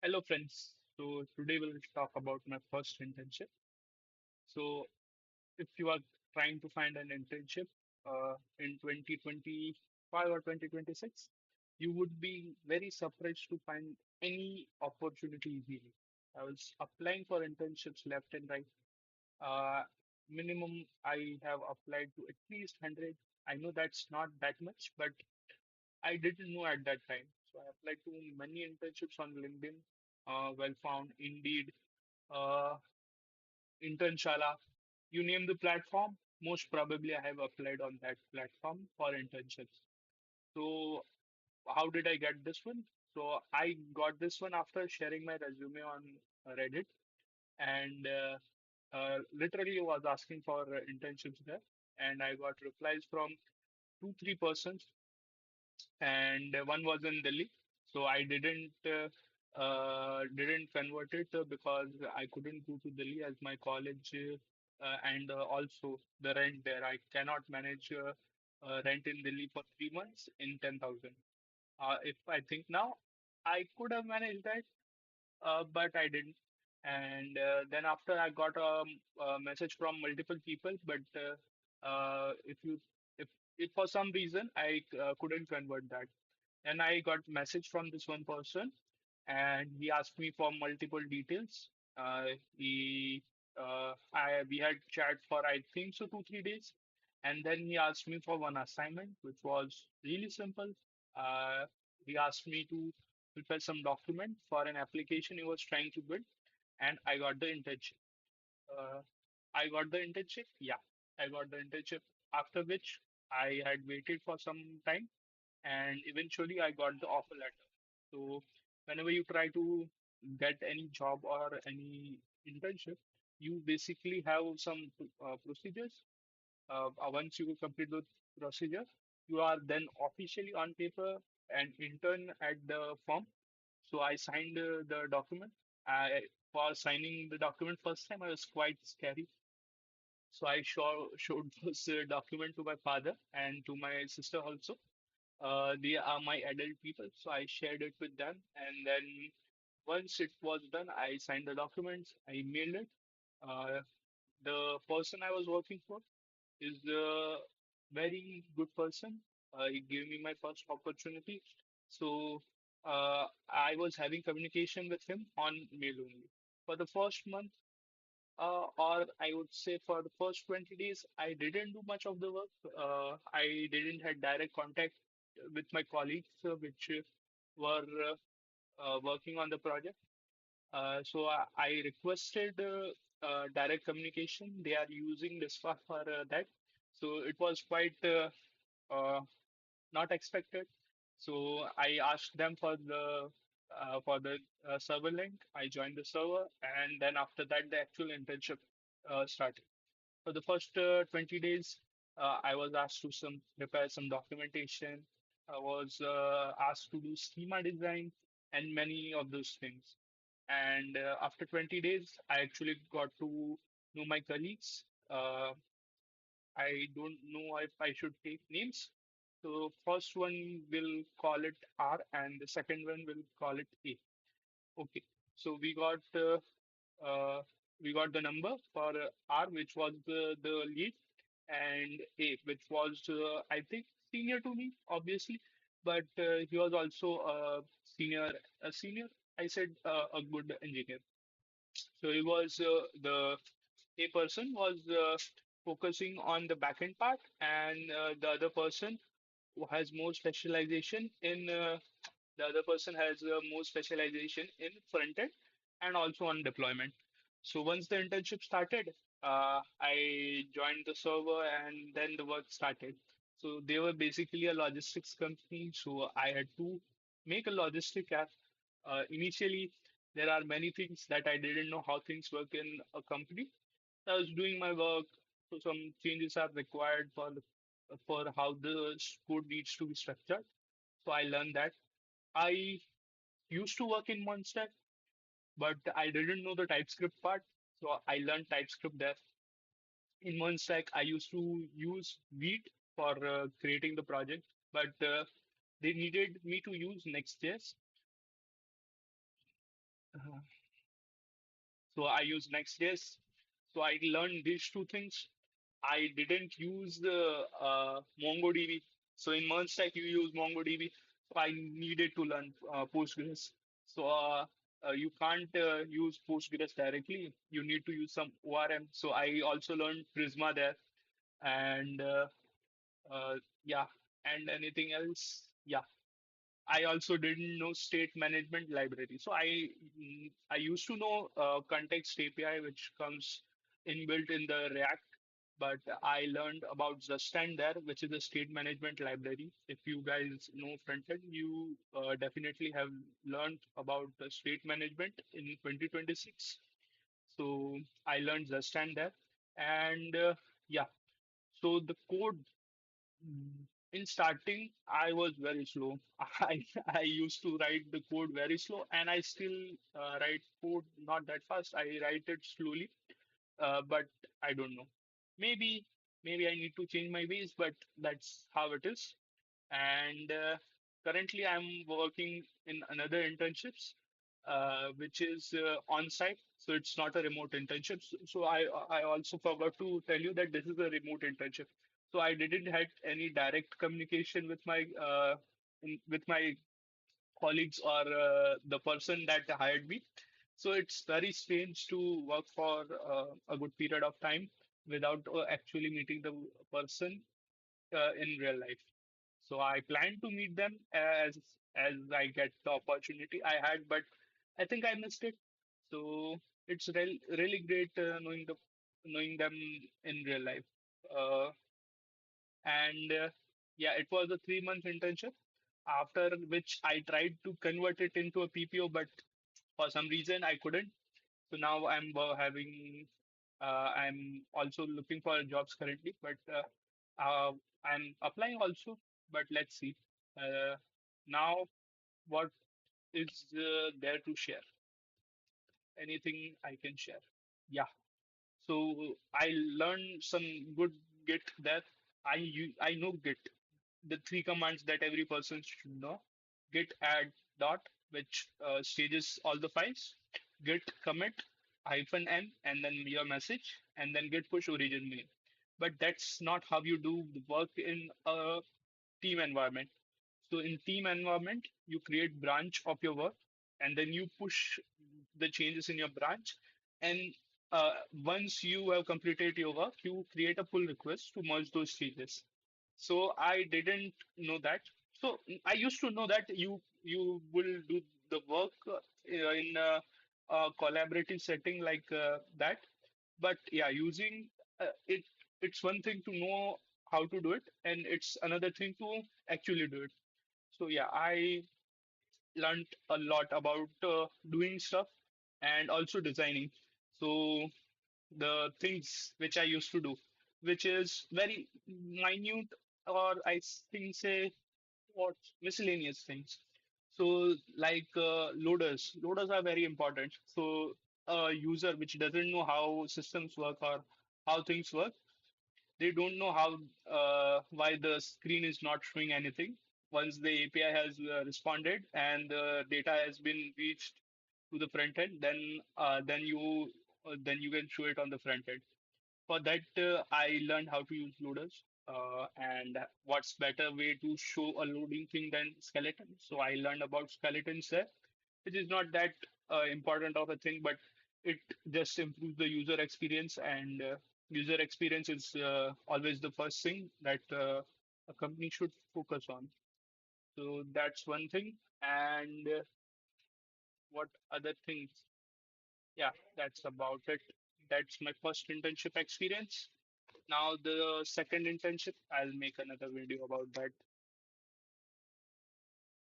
Hello, friends. So, today we'll talk about my first internship. So, if you are trying to find an internship in 2025 or 2026, you would be very surprised to find any opportunity easily. I was applying for internships left and right. Uh, Minimum, I have applied to at least 100. I know that's not that much, but I didn't know at that time. So, I applied to many internships on LinkedIn, well found, Indeed, uh, Internshala, you name the platform, most probably I have applied on that platform for internships. So, how did I get this one? So, I got this one after sharing my resume on Reddit, and literally was asking for internships there, and I got replies from two, three persons and one was in Delhi. So I didn't convert it because I couldn't go to Delhi as my college and also the rent there. I cannot manage rent in Delhi for 3 months in 10,000. If I think now, I could have managed that, but I didn't. And then after I got a message from multiple people, but if if for some reason I couldn't convert that, and I got message from this one person, and he asked me for multiple details. He I We had chat for I think so 2 3 days, and then he asked me for one assignment, which was really simple. Uh, he asked me to prepare some document for an application he was trying to build, and I got the internship. Uh, I got the internship. Yeah, I got the internship. After which I had waited for some time, and eventually I got the offer letter. So whenever you try to get any job or any internship, you basically have some procedures. Once you complete the procedure, you are then officially on paper an intern at the firm. So I signed the document. I For signing the document first time, I was quite scary. So I showed this document to my father and to my sister also. They are my adult people, so I shared it with them. And then once it was done, I signed the documents, I mailed it. Uh, the person I was working for is a very good person. He gave me my first opportunity. So I was having communication with him on mail only. For the first month, or I would say for the first 20 days, I didn't do much of the work. I didn't had direct contact with my colleagues, which were working on the project. So I requested direct communication. They are using Discord for that. So it was quite uh, not expected. So I asked them for the server link. I joined the server, and then after that, the actual internship started. For the first 20 days, I was asked to some prepare some documentation. I was asked to do schema design and many of those things. And after 20 days, I actually got to know my colleagues. I don't know if I should take names. So first one will call it R, and the second one will call it A. Okay. So uh, we got the number for R, which was the lead, and A, which was I think senior to me, obviously, but he was also a senior. I said a good engineer. So he was the A person was focusing on the backend part, and the other person who has more specialization in the other person has more specialization in front end and also on deployment. So once the internship started, I joined the server and then the work started. So they were basically a logistics company. So I had to make a logistic app. Initially, there are many things that I didn't know how things work in a company. I was doing my work, so some changes are required for how the code needs to be structured. So I learned that. I used to work in Monster, but I didn't know the TypeScript part. So I learned TypeScript there. In Monstack, I used to use Vite for creating the project, but they needed me to use Next.js. Uh, So I use Next.js. So I learned these two things. I didn't use the MongoDB. So in MERN you use MongoDB. So I needed to learn Postgres. So you can't use Postgres directly. You need to use some ORM. So I also learned Prisma there. And yeah, and anything else? Yeah. I also didn't know state management library. So I used to know context API, which comes inbuilt in the React, but I learned about Zustand there, which is a state management library. If you guys know frontend, you definitely have learned about the state management in 2026. So I learned Zustand there, and yeah. So the code in starting, I was very slow. I used to write the code very slow, and I still write code not that fast. I write it slowly, but I don't know. Maybe maybe I need to change my ways, but that's how it is. And currently, I'm working in another internships, which is on site. So it's not a remote internship. So I also forgot to tell you that this is a remote internship. So I didn't had any direct communication with my with my colleagues or the person that hired me. So it's very strange to work for a good period of time without actually meeting the person in real life. So I plan to meet them as I get the opportunity I had, but I think I missed it. So it's really great knowing them in real life. Uh, and yeah, it was a 3 month internship. After which I tried to convert it into a PPO, but for some reason I couldn't. So now I'm also looking for jobs currently, but uh, I'm applying also. But let's see. Uh, now, what is there to share? Anything I can share? Yeah. So I learned some good Git there. I know Git, the three commands that every person should know. Git add dot, which stages all the files. Git commit -n and then your message, and then git push origin main. But that's not how you do the work in a team environment. So in team environment, you create branch of your work, and then you push the changes in your branch. And once you have completed your work, you create a pull request to merge those changes. So I didn't know that. So I used to know that you will do the work in a collaborative setting like that. But yeah, using it, it's one thing to know how to do it, and it's another thing to actually do it. So yeah, I learned a lot about doing stuff and also designing. So the things which I used to do, which is very minute, or I think say what miscellaneous things. So like loaders are very important. So a user which doesn't know how systems work or how things work, they don't know how why the screen is not showing anything. Once the API has responded and the data has been reached to the front end, then you can show it on the front end. For that, I learned how to use loaders and what's better way to show a loading thing than skeleton. So I learned about skeletons there, which is not that important of a thing, but it just improves the user experience, and user experience is always the first thing that a company should focus on. So that's one thing. And what other things? Yeah, that's about it. That's my first internship experience. Now the second internship, I'll make another video about that.